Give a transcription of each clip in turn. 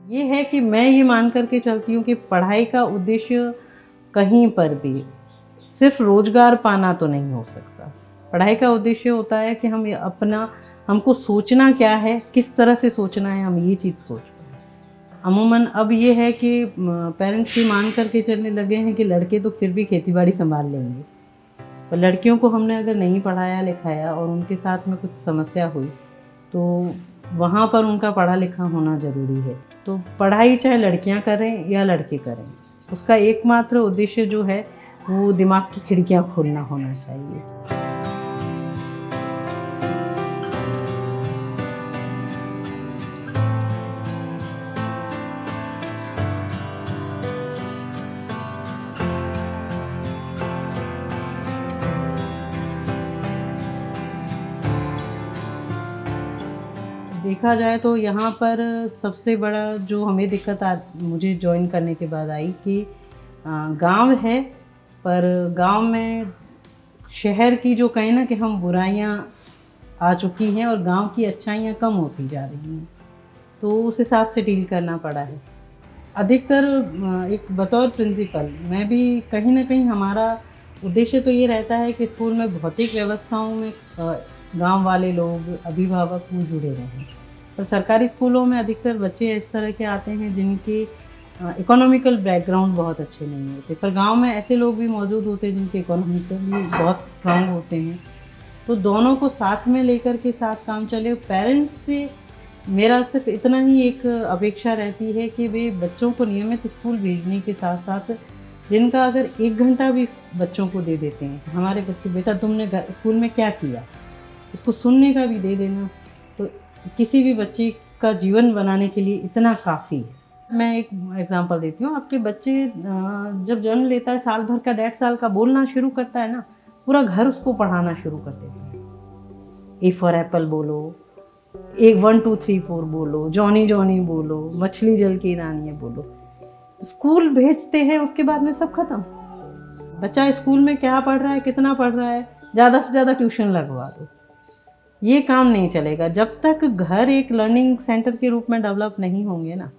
ये है कि मैं ये मान कर के चलती हूँ कि पढ़ाई का उद्देश्य कहीं पर भी सिर्फ रोजगार पाना तो नहीं हो सकता। पढ़ाई का उद्देश्य होता है कि हम हमको सोचना क्या है, किस तरह से सोचना है, हम ये चीज़ सोच पाएँ। अमूमन अब ये है कि पेरेंट्स ये मान कर के चलने लगे हैं कि लड़के तो फिर भी खेतीबाड़ी संभाल लेंगे, पर लड़कियों को हमने अगर नहीं पढ़ाया लिखाया और उनके साथ में कुछ समस्या हुई तो वहाँ पर उनका पढ़ा लिखा होना ज़रूरी है। तो पढ़ाई चाहे लड़कियाँ करें या लड़के करें, उसका एकमात्र उद्देश्य जो है वो दिमाग की खिड़कियाँ खोलना होना चाहिए। देखा जाए तो यहाँ पर सबसे बड़ा जो हमें मुझे ज्वाइन करने के बाद आई कि गांव है, पर गांव में शहर की जो कहें ना कि हम बुराइयाँ आ चुकी हैं और गांव की अच्छाइयाँ कम होती जा रही हैं, तो उस हिसाब से डील करना पड़ा है। अधिकतर एक बतौर प्रिंसिपल मैं भी कहीं ना कहीं हमारा उद्देश्य तो ये रहता है कि स्कूल में भौतिक व्यवस्थाओं में गांव वाले लोग, अभिभावक वो जुड़े रहें। पर सरकारी स्कूलों में अधिकतर बच्चे इस तरह के आते हैं जिनके इकोनॉमिकल बैकग्राउंड बहुत अच्छे नहीं होते, पर गांव में ऐसे लोग भी मौजूद होते हैं जिनके इकोनॉमिकली बहुत स्ट्रांग होते हैं। तो दोनों को साथ में लेकर के साथ काम चले। पेरेंट्स से मेरा सिर्फ इतना ही एक अपेक्षा रहती है कि वे बच्चों को नियमित स्कूल भेजने के साथ साथ दिन का अगर 1 घंटा भी बच्चों को दे देते हैं, हमारे बच्चे बेटा तुमने स्कूल में क्या किया, इसको सुनने का भी दे देना, तो किसी भी बच्चे का जीवन बनाने के लिए इतना काफ़ी है। मैं एक एग्जांपल देती हूँ। आपके बच्चे जब जन्म लेता है, साल भर का 1.5 साल का बोलना शुरू करता है ना, पूरा घर उसको पढ़ाना शुरू कर देता है। ए फॉर एप्पल बोलो, 1 2 3 4 बोलो, जॉनी जॉनी बोलो, मछली जल की रानी बोलो। स्कूल भेजते हैं, उसके बाद में सब खत्म। बच्चा स्कूल में क्या पढ़ रहा है, कितना पढ़ रहा है, ज़्यादा से ज़्यादा ट्यूशन लगवा दो, ये काम नहीं चलेगा। जब तक घर एक लर्निंग सेंटर के रूप में डेवलप नहीं होंगे ना,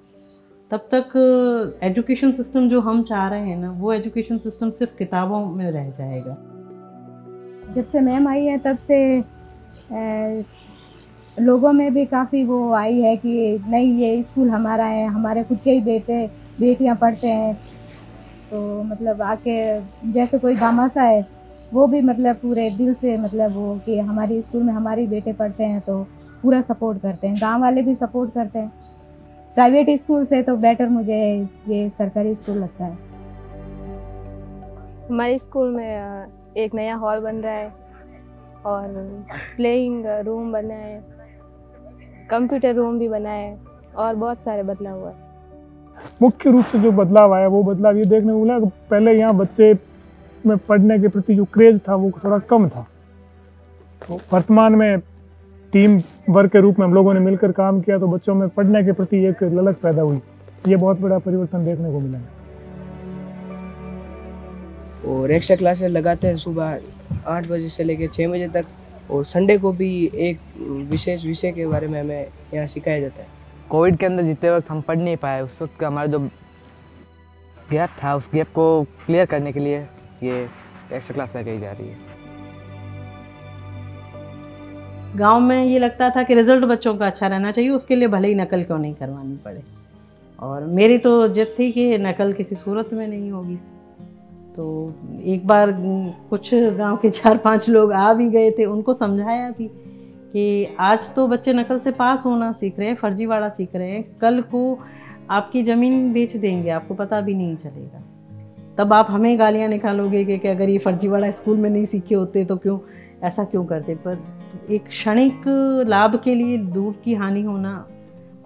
तब तक एजुकेशन सिस्टम जो हम चाह रहे हैं ना, वो एजुकेशन सिस्टम सिर्फ किताबों में रह जाएगा। जब से मैम आई है तब से लोगों में भी काफ़ी वो आई है कि नहीं, ये स्कूल हमारा है, हमारे खुद के ही बेटे बेटियां पढ़ते हैं। तो मतलब आके जैसे कोई गामासा है वो भी मतलब पूरे दिल से मतलब वो कि हमारी स्कूल में हमारे बेटे पढ़ते हैं तो पूरा सपोर्ट करते हैं। गांव वाले भी सपोर्ट करते हैं। प्राइवेट स्कूल से तो बेटर मुझे ये सरकारी स्कूल लगता है। हमारे स्कूल में एक नया हॉल बन रहा है और प्लेइंग रूम बना है, कंप्यूटर रूम भी बना है और बहुत सारे बदलाव हुआ है। मुख्य रूप से जो बदलाव आया वो बदलाव ये देखने को मिला कि पहले यहाँ बच्चे में पढ़ने के प्रति जो क्रेज था वो थोड़ा कम था। तो वर्तमान में टीम वर्क के रूप में हम लोगों ने मिलकर काम किया तो बच्चों में पढ़ने के प्रति एक ललक पैदा हुई। ये बहुत बड़ा परिवर्तन देखने को मिला है। और एक्स्ट्रा क्लासेस लगाते हैं सुबह 8 बजे से लेकर 6 बजे तक, और संडे को भी एक विशेष विषय के बारे में हमें यहाँ सिखाया जाता है। कोविड के अंदर जितने वक्त हम पढ़ नहीं पाए, उस वक्त का हमारा जो गैप था, उस गैप को क्लियर करने के लिए ये एक्स्ट्रा क्लास लगाई जा रही है। गांव में ये लगता था कि रिजल्ट बच्चों का अच्छा रहना चाहिए, उसके लिए भले ही नकल क्यों नहीं करवानी पड़े, और मेरी तो जिद थी कि नकल किसी सूरत में नहीं होगी। तो एक बार कुछ गांव के 4-5 लोग आ भी गए थे, उनको समझाया भी कि आज तो बच्चे नकल से पास होना सीख रहे हैं, फर्जीवाड़ा सीख रहे हैं, कल को आपकी ज़मीन बेच देंगे, आपको पता भी नहीं चलेगा। तब आप हमें गालियाँ निकालोगे कि अगर ये फर्जीवाड़ा स्कूल में नहीं सीखे होते तो ऐसा क्यों करते। पर एक क्षणिक लाभ के लिए दूर की हानि होना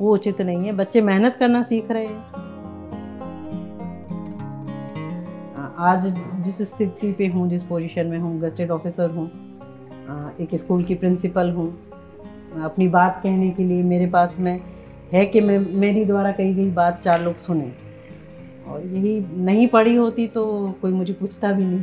वो उचित नहीं है। बच्चे मेहनत करना सीख रहे हैं। आज जिस स्थिति पे हूँ, जिस पोजीशन में हूँ, गजेटेड ऑफिसर हूँ, एक स्कूल की प्रिंसिपल हूँ, अपनी बात कहने के लिए मेरे पास में है कि मेरी द्वारा कही गई बात 4 लोग सुने, और यही नहीं पढ़ी होती तो कोई मुझे पूछता भी नहीं।